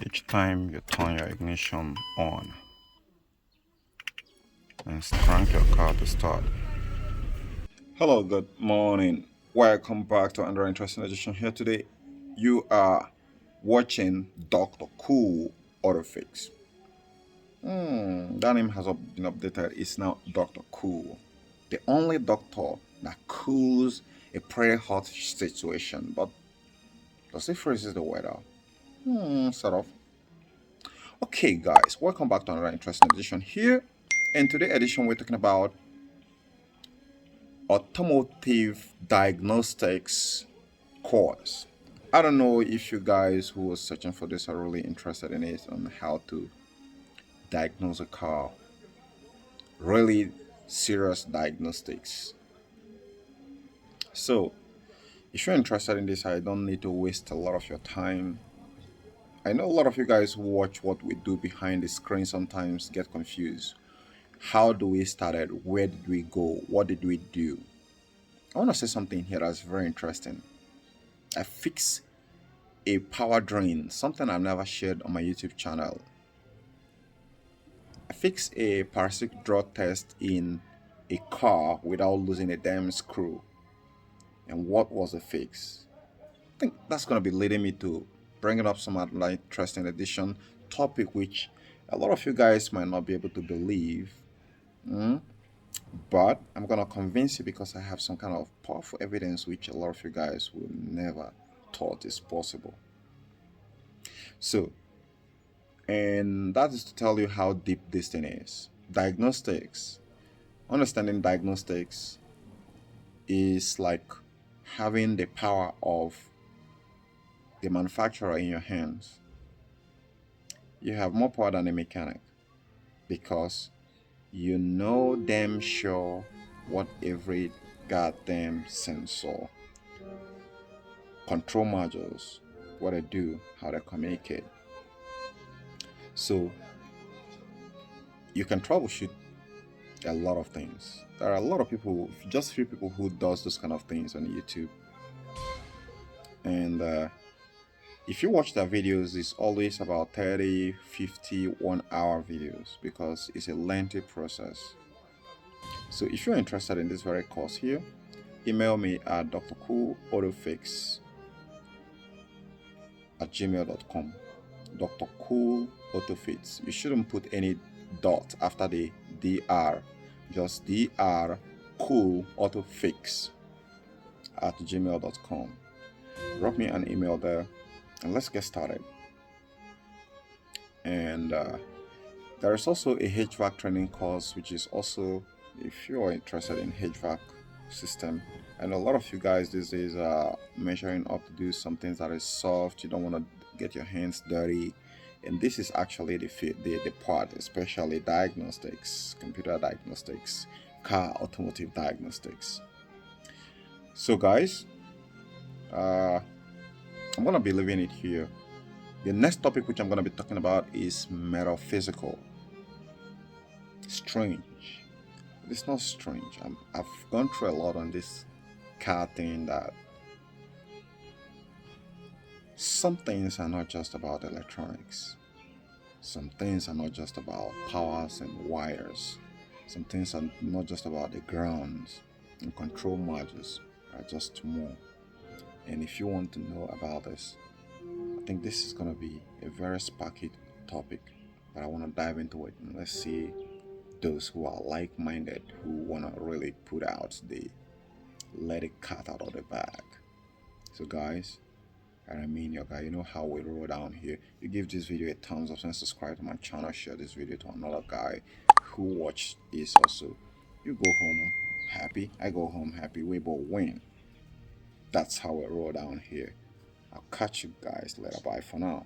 Each time you turn your ignition on and crank your car to start. Hello, good morning. Welcome back to another interesting edition here today. You are watching Dr. Cool Autofix. That name has been updated. It's now Dr. Cool, the only doctor that cools a pretty hot situation. But does it freezes the weather? Sort of. Okay, guys, welcome back to another interesting edition here. In today's edition, we're talking about automotive diagnostics course. I don't know if you guys who are searching for this are really interested in it on how to diagnose a car. Really serious diagnostics. So, if you're interested in this, I don't need to waste a lot of your time. I know a lot of you guys who watch what we do behind the screen sometimes get confused. How do we started? Where did we go? What did we do? I want to say something here that's very interesting. I fixed a power drain, something I've never shared on my YouTube channel. I fixed a parasitic drug test in a car without losing a damn screw. And what was the fix? I think that's going to be leading me to bringing up some other interesting addition topic which a lot of you guys might not be able to believe. But I'm gonna convince you because I have some kind of powerful evidence which a lot of you guys will never thought is possible. So, and that is to tell you how deep this thing is. Diagnostics. Understanding diagnostics is like having the power of the manufacturer in your hands. You have more power than a mechanic because you know damn sure what every goddamn sensor, control modules, what they do, how they communicate. So you can troubleshoot a lot of things. There are a lot of people, just few people who does those kind of things on YouTube. And if you watch their videos, it's always about 30, 50, 1 hour videos because it's a lengthy process. So if you're interested in this very course here, email me at drcoolautofix@gmail.com. Dr. Cool Autofix. You shouldn't put any dot after the dr, just dr cool autofix@gmail.com. Drop me an email there and let's get started. And there is also a HVAC training course, which is also, if you are interested in HVAC system, and a lot of you guys these days are measuring up to do some things that is soft. You don't want to get your hands dirty, and this is actually the part, especially diagnostics, computer diagnostics, car automotive diagnostics. So guys, I'm gonna be leaving it here. The next topic which I'm gonna be talking about is metaphysical. Strange. It's not strange. I've gone through a lot on this car thing that some things are not just about electronics. Some things are not just about powers and wires. Some things are not just about the grounds and control modules. There are just more. And if you want to know about this, I think this is going to be a very sparky topic, but I want to dive into it and let's see those who are like-minded, who want to really put out the let it cut out of the bag. So guys, I mean your guy, you know how we roll down here. You give this video a thumbs up and subscribe to my channel, share this video to another guy who watched this also. You go home happy, I go home happy, we both win. That's how we roll down here. I'll catch you guys later. Bye for now.